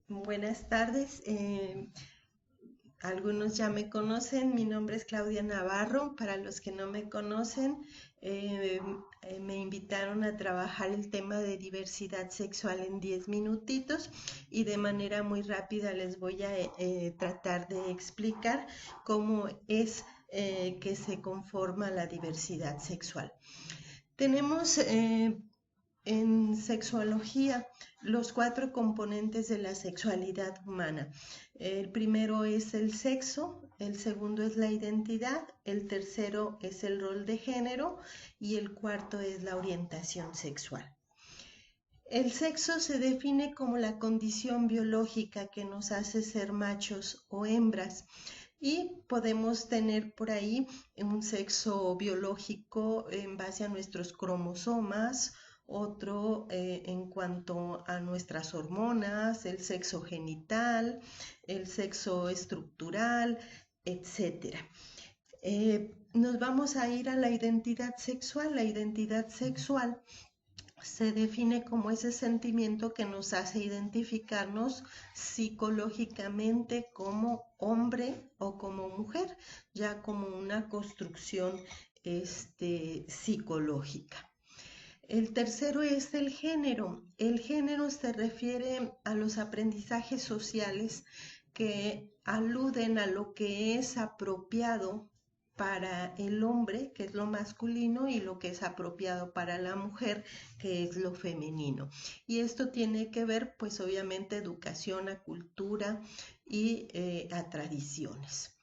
Buenas tardes. Algunos ya me conocen. Mi nombre es Claudia Navarro. Para los que no me conocen, eh, me invitaron a trabajar el tema de diversidad sexual en 10 minutitos y de manera muy rápida les voy a tratar de explicar cómo es que se conforma la diversidad sexual. Tenemos en sexuología los 4 componentes de la sexualidad humana. El primero es el sexo, el segundo es la identidad, el tercero es el rol de género y el cuarto es la orientación sexual. El sexo se define como la condición biológica que nos hace ser machos o hembras y podemos tener por ahí un sexo biológico en base a nuestros cromosomas, otro en cuanto a nuestras hormonas, el sexo genital, el sexo estructural, etcétera. Nos vamos a ir a la identidad sexual. La identidad sexual se define como ese sentimiento que nos hace identificarnos psicológicamente como hombre o como mujer, ya como una construcción psicológica. El tercero es el género. El género se refiere a los aprendizajes sociales que aluden a lo que es apropiado para el hombre, que es lo masculino, y lo que es apropiado para la mujer, que es lo femenino. Y esto tiene que ver, pues obviamente, educación, a cultura y a tradiciones.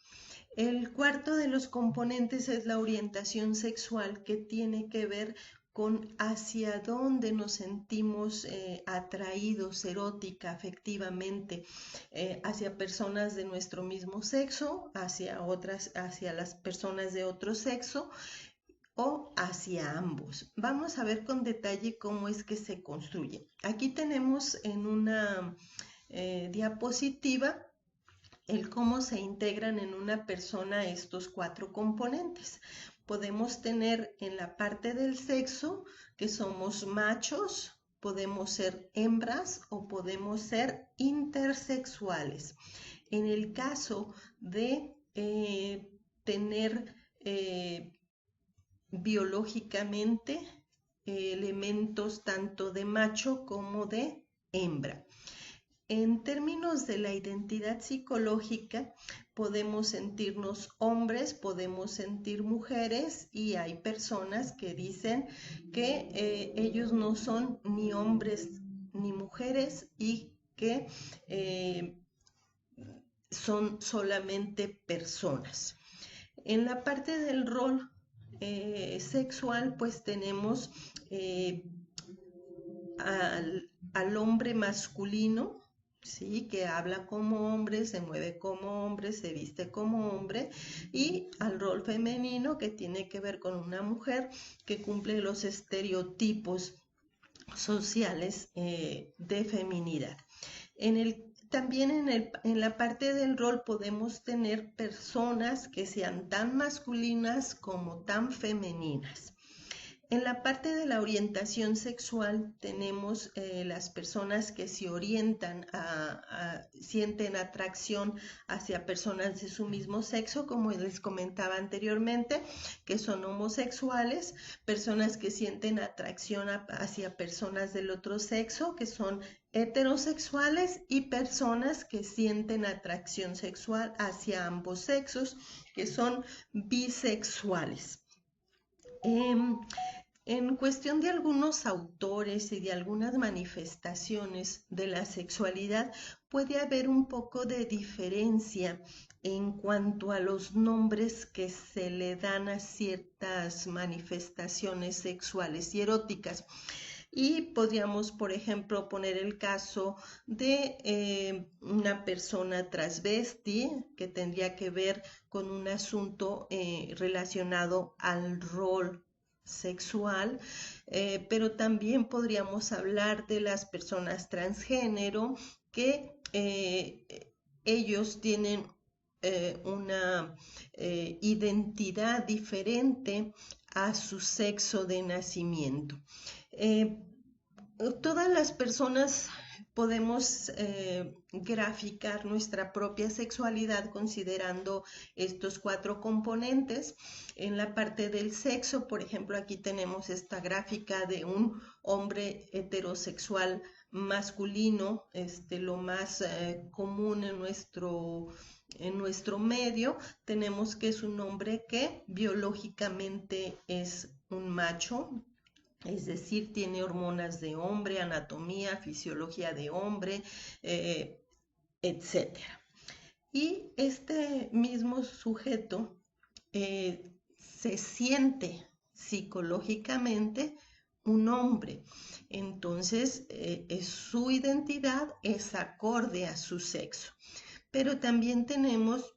El cuarto de los componentes es la orientación sexual, que tiene que ver con hacia dónde nos sentimos atraídos erótica, afectivamente, hacia personas de nuestro mismo sexo, hacia otras, hacia las personas de otro sexo o hacia ambos. Vamos a ver con detalle cómo es que se construye. Aquí tenemos en una diapositiva el cómo se integran en una persona estos 4 componentes. Podemos tener en la parte del sexo que somos machos, podemos ser hembras o podemos ser intersexuales. En el caso de tener biológicamente elementos tanto de macho como de hembra. En términos de la identidad psicológica, podemos sentirnos hombres, podemos sentir mujeres y hay personas que dicen que ellos no son ni hombres ni mujeres y que son solamente personas. En la parte del rol sexual, pues tenemos al hombre masculino, ¿sí? Que habla como hombre, se mueve como hombre, se viste como hombre, y al rol femenino que tiene que ver con una mujer que cumple los estereotipos sociales de feminidad. También en la parte del rol podemos tener personas que sean tan masculinas como tan femeninas. En la parte de la orientación sexual tenemos las personas que se orientan sienten atracción hacia personas de su mismo sexo, como les comentaba anteriormente, que son homosexuales, personas que sienten atracción hacia personas del otro sexo, que son heterosexuales, y personas que sienten atracción sexual hacia ambos sexos, que son bisexuales. En cuestión de algunos autores y de algunas manifestaciones de la sexualidad, puede haber un poco de diferencia en cuanto a los nombres que se le dan a ciertas manifestaciones sexuales y eróticas. Y podríamos, por ejemplo, poner el caso de una persona transvesti que tendría que ver con un asunto relacionado al rol sexual, pero también podríamos hablar de las personas transgénero que ellos tienen una identidad diferente a su sexo de nacimiento. Todas las personas podemos graficar nuestra propia sexualidad considerando estos 4 componentes. En la parte del sexo, por ejemplo, aquí tenemos esta gráfica de un hombre heterosexual masculino, lo más común en nuestro medio. Tenemos que es un hombre que biológicamente es un macho, es decir, tiene hormonas de hombre, anatomía, fisiología de hombre, etc. Y este mismo sujeto se siente psicológicamente un hombre. Entonces, su identidad es acorde a su sexo. Pero también tenemos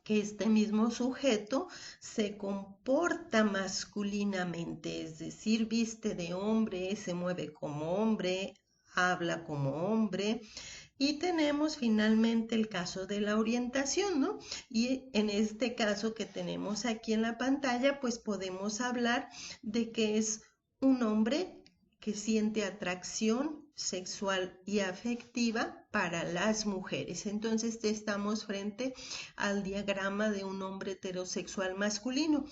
que este mismo sujeto se comporta masculinamente, es decir, viste de hombre, se mueve como hombre, habla como hombre. Y tenemos finalmente el caso de la orientación, ¿no? Y en este caso que tenemos aquí en la pantalla, pues podemos hablar de que es un hombre que siente atracción sexual y afectiva para las mujeres. Entonces estamos frente al diagrama de un hombre heterosexual masculino.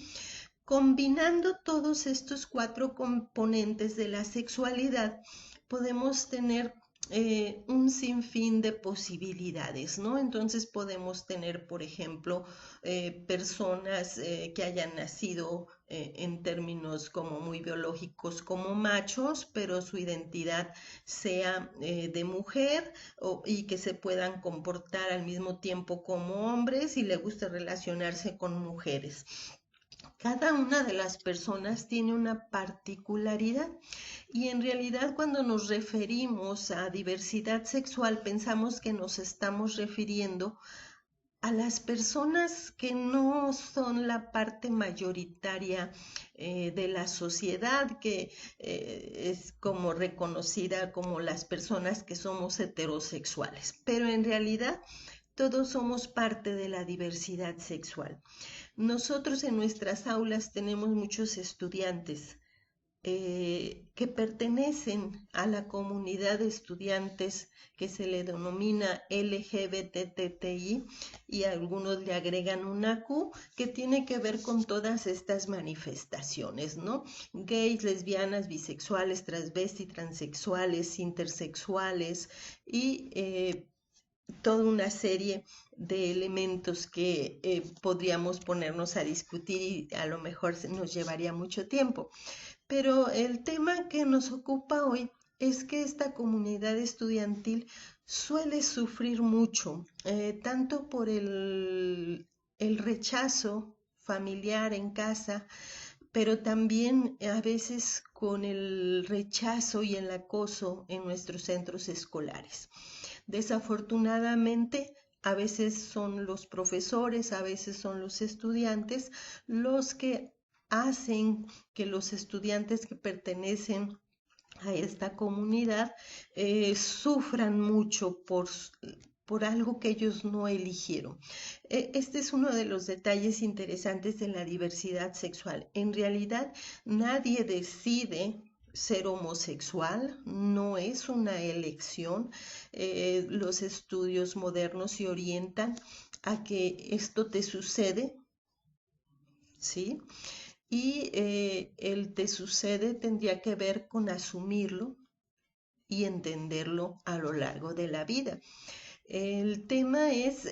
Combinando todos estos 4 componentes de la sexualidad, podemos tener un sinfín de posibilidades, ¿no? Entonces podemos tener, por ejemplo, personas que hayan nacido en términos como muy biológicos como machos, pero su identidad sea de mujer y que se puedan comportar al mismo tiempo como hombres y le guste relacionarse con mujeres. Cada una de las personas tiene una particularidad y en realidad cuando nos referimos a diversidad sexual pensamos que nos estamos refiriendo a las personas que no son la parte mayoritaria de la sociedad, que es como reconocida como las personas que somos heterosexuales, pero en realidad todos somos parte de la diversidad sexual. Nosotros en nuestras aulas tenemos muchos estudiantes que pertenecen a la comunidad de estudiantes que se le denomina LGBTTI y algunos le agregan una Q que tiene que ver con todas estas manifestaciones, ¿no? Gays, lesbianas, bisexuales, transvesti, transexuales, intersexuales y toda una serie de elementos que podríamos ponernos a discutir y a lo mejor nos llevaría mucho tiempo. Pero el tema que nos ocupa hoy es que esta comunidad estudiantil suele sufrir mucho, tanto por el rechazo familiar en casa, pero también a veces con el rechazo y el acoso en nuestros centros escolares. Desafortunadamente, a veces son los profesores, a veces son los estudiantes los que hacen que los estudiantes que pertenecen a esta comunidad sufran mucho por algo que ellos no eligieron. Este es uno de los detalles interesantes de la diversidad sexual. En realidad, nadie decide ser homosexual, no es una elección. Los estudios modernos se orientan a que esto te sucede, ¿sí? Y el te sucede tendría que ver con asumirlo y entenderlo a lo largo de la vida. El tema es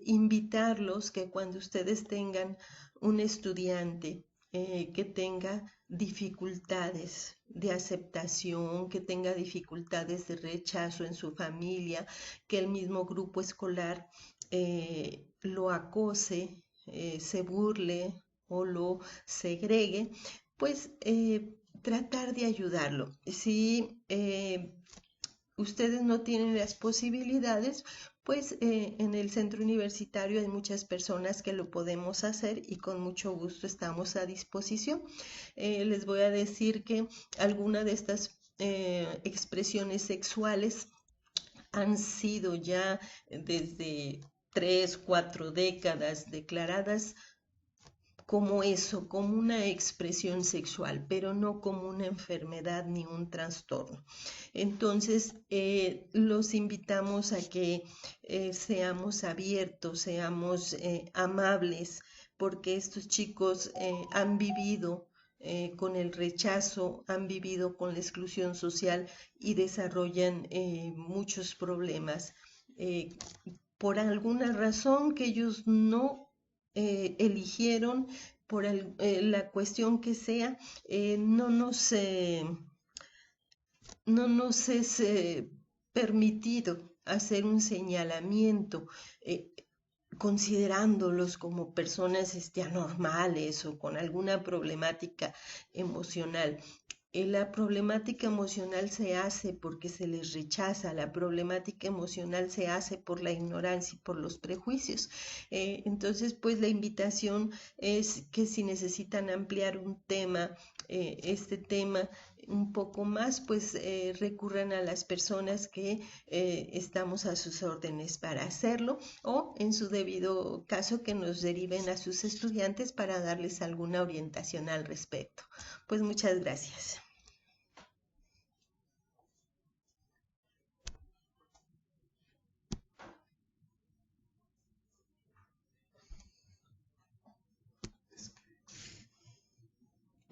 invitarlos que cuando ustedes tengan un estudiante que tenga dificultades de aceptación, que tenga dificultades de rechazo en su familia, que el mismo grupo escolar lo acose, se burle o lo segregue, pues tratar de ayudarlo. Si ustedes no tienen las posibilidades, pues en el centro universitario hay muchas personas que lo podemos hacer y con mucho gusto estamos a disposición. Les voy a decir que algunas de estas expresiones sexuales han sido ya desde 3, 4 décadas declaradas como eso, como una expresión sexual, pero no como una enfermedad ni un trastorno. Entonces, los invitamos a que seamos abiertos, seamos amables, porque estos chicos han vivido con el rechazo, han vivido con la exclusión social y desarrollan muchos problemas. Eh, por alguna razón que ellos no eligieron, por la cuestión que sea, no nos es permitido hacer un señalamiento considerándolos como personas anormales o con alguna problemática emocional. La problemática emocional se hace porque se les rechaza, la problemática emocional se hace por la ignorancia y por los prejuicios. Entonces, pues la invitación es que si necesitan ampliar un tema, este tema un poco más, pues recurran a las personas que estamos a sus órdenes para hacerlo, o en su debido caso que nos deriven a sus estudiantes para darles alguna orientación al respecto. Pues muchas gracias.